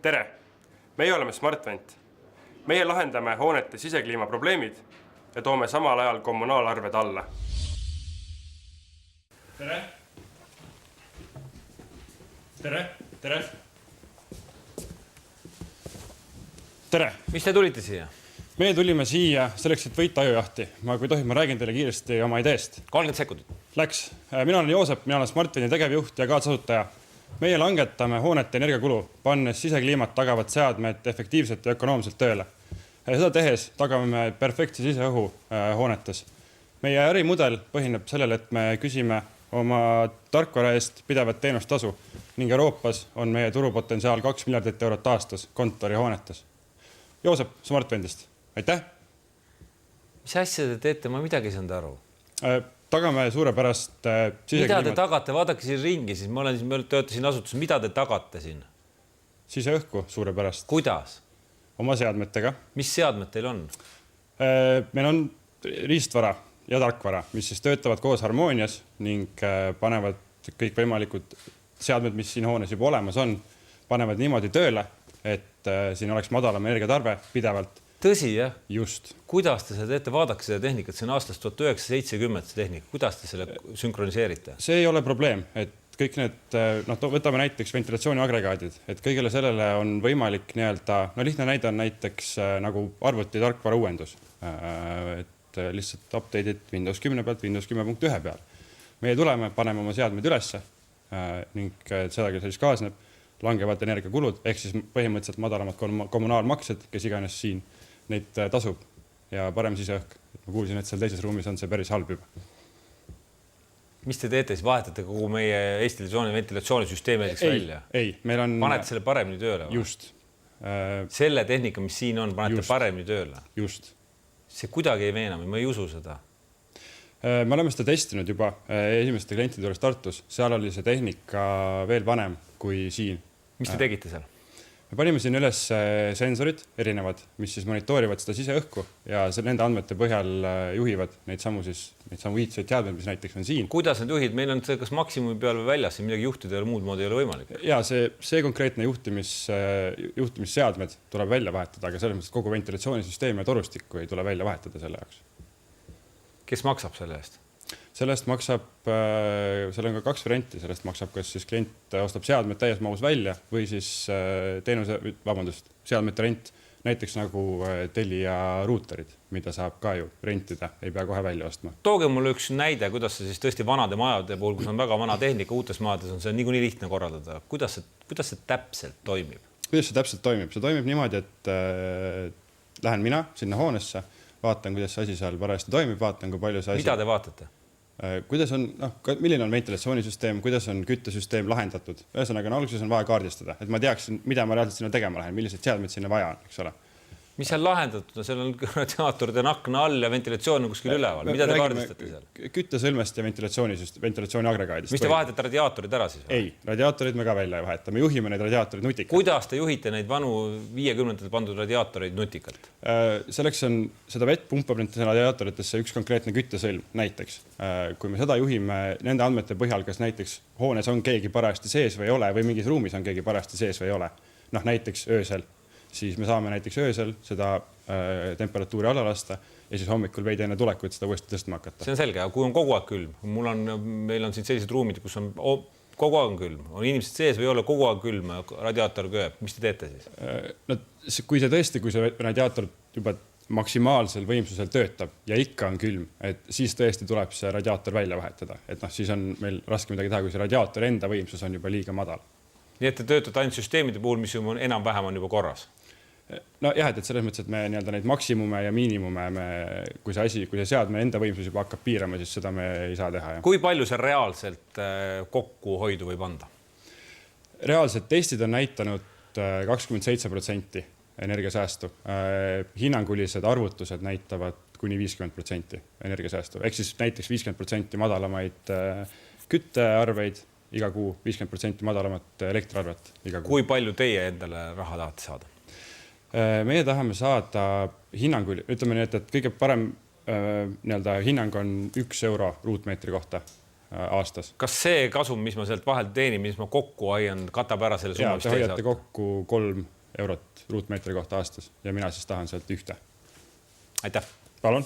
Tere! Meie oleme SmartVent. Meie lahendame hoonete sisekliima probleemid ja toome samal ajal kommunaalarved alla. Tere! Tere! Tere! Tere! Mis te tulite siia? Meie tulime siia selleks, et võita ajujahti. Kui tohib, ma räägin teile kiiresti oma ideest. 30 sekundit. Läks. Mina olen Joosep, mina olen SmartVenti tegevjuht ja kaasasutaja. Meie langetame hoonete energiakulu, pannes sisekliimat tagavad seadmed efektiivselt ja ökonoomselt tööle. Seda tehes tagame perfektse siseõhu hoonetes. Meie ärimudel põhineb sellel, et me küsime oma tarkvara eest pidevat teenustasu ning Euroopas on meie turupotentsiaal 2 miljardit eurot aastas kontori hoonetes. Joosep SmartVentist. Aitäh! Mis asja te teete? Ma midagi ei saanud aru. Tagame suurepärast sisekliimat. Mida te tagate? Vaadake siin ringi, siis ma töötasin asutuses. Mida te tagate siin? Siseõhku suurepärast. Kuidas? Oma seadmetega. Mis seadmed teil on? Meil on riistvara ja tarkvara, mis siis töötavad koos harmoonias ning panevad kõik võimalikud seadmed, mis siin hoones juba olemas on, panevad niimoodi tööle, et siin oleks madalam energiatarve pidevalt. Tõsi, jah? Just. Kuidas te seda teete? Vaadake seda tehnikat. See on aastast 1970 see tehnika. Kuidas te selle sünkroniseerite? See ei ole probleem, et kõik need, võtame näiteks ventilatsiooniagregaadid, et kõigele sellele on võimalik lihtne näide on näiteks nagu arvuti tarkvara uuendus. Et lihtsalt update'id Windows 10 pealt Windows 10.1 peal. Meie tuleme, paneme oma seadmed ülesse ning sedagi siis kaasneb, langevad energiakulud, ehk siis põhimõtteliselt madalamad kommunaalmaksed, kes iganes siin neid tasub ja parem siseõhk. Ma kuulsin, et seal teises ruumis on see päris halb juba. Mis te teete? Siis vahetate kogu meie Eesti ventilatsioonisüsteemi välja? Ei, meil on... Panete selle paremini tööle? Just. Selle tehnika, mis siin on, panete paremini tööle? Just. See kuidagi ei veena, ma ei usu seda. Me oleme seda testinud juba esimeste klientide juures Tartus. Seal oli see tehnika veel vanem kui siin. Mis te tegite seal? Me panime siin üles sensorid erinevad, mis siis monitoorivad seda siseõhku ja nende andmete põhjal juhivad neid samu iidseid seadmed, mis näiteks on siin. Kuidas need juhid? Meil on see kas maksimumi peal või väljas, midagi juhtida ja muud moodi ei ole võimalik. Ja see konkreetne juhtimisseadmed tuleb välja vahetada, aga selles mõttes kogu ventilatsioonisüsteemi ja torustikku ei tule välja vahetada selle jaoks. Kes maksab selle eest? Sellest maksab, seal on ka 2 varianti, sellest maksab, kas siis klient ostab seadmed täies mahus välja või siis seadmete rent, näiteks nagu Telia ruuterid, mida saab ka ju rentida, ei pea kohe välja ostma. Tooge mulle üks näide, kuidas see siis tõesti vanade majade puhul, kus on väga vana tehnika, uutes majades on see niikuinii lihtne korraldada. Kuidas see täpselt toimib? Kuidas see täpselt toimib? See toimib niimoodi, et lähen mina sinna hoonesse, vaatan, kuidas see asi seal parajasti toimib, vaatan, kui palju see asi... Mida te vaatate? Kuidas on, milline on ventilatsioonisüsteem, kuidas on küttesüsteem lahendatud. Ühesõnaga, alguses on vaja kaardistada, et ma teaksin, mida ma reaalselt sinna tegema lähen, millised seadmed sinna vaja on, eks ole. Mis seal lahendatud? Seal on radiaatorid akna all ja ventilatsioon on kuskil üleval. Mida te kaardistate seal? Küttesõlmest ja ventilatsiooni agregaadist. Mis te vahetate radiaatorid ära siis? Ei, radiaatorid me ka välja ei vaheta. Me juhime neid radiaatorid nutikalt. Kuidas te juhite neid vanu 50-ndatel pandud radiaatoreid nutikalt? Selleks on seda vett pumpab nendesse radiaatoritesse üks konkreetne küttesõlm näiteks. Kui me seda juhime nende andmete põhjal, kas näiteks hoones on keegi parajasti sees või ei ole või mingis ruumis on keegi parajasti sees või ei ole, näiteks öösel, siis me saame näiteks öösel seda temperatuuri alla lasta ja siis hommikul veidi enne tulekut seda uuesti tõstma hakata. See on selge, aga kui on kogu aeg külm, meil on siin sellised ruumid, kus on kogu aeg külm, on inimesed sees või ei ole kogu aeg külm, radiaator kööb, mis te teete siis? Kui see radiaator juba maksimaalsel võimsusel töötab ja ikka on külm, et siis tõesti tuleb see radiaator välja vahetada. Et siis on meil raske midagi teha, kui see radiaator enda võimsus on juba liiga madal. Nii et te töötate ainult süsteemide puhul, mis enam-vähem on juba korras? Et selles mõttes, et me neid maksimume ja miinimume, kui see seadme enda võimsus juba hakkab piirama, siis seda me ei saa teha. Kui palju see reaalselt kokkuhoidu võib anda? Reaalselt testid on näitanud 27% energiasäästu. Hinnangulised arvutused näitavad kuni 50% energiasäästu. Ehk siis näiteks 50% madalamaid küttearveid iga kuu, 50% madalamat elektriarvet iga kuu. Kui palju teie endale raha tahate saada? Meie tahame saada hinnangul, ütleme nii, et kõige parem hinnang on 1 euro ruutmeetri kohta. aastas. Kas see kasum, mis ma sealt vahelt teenin, mis ma kokku hoian, katab ära selle summa, Ja te hoiate kokku 3 eurot ruutmeetri kohta aastas ja mina siis tahan sealt 1. Aitäh! Palun!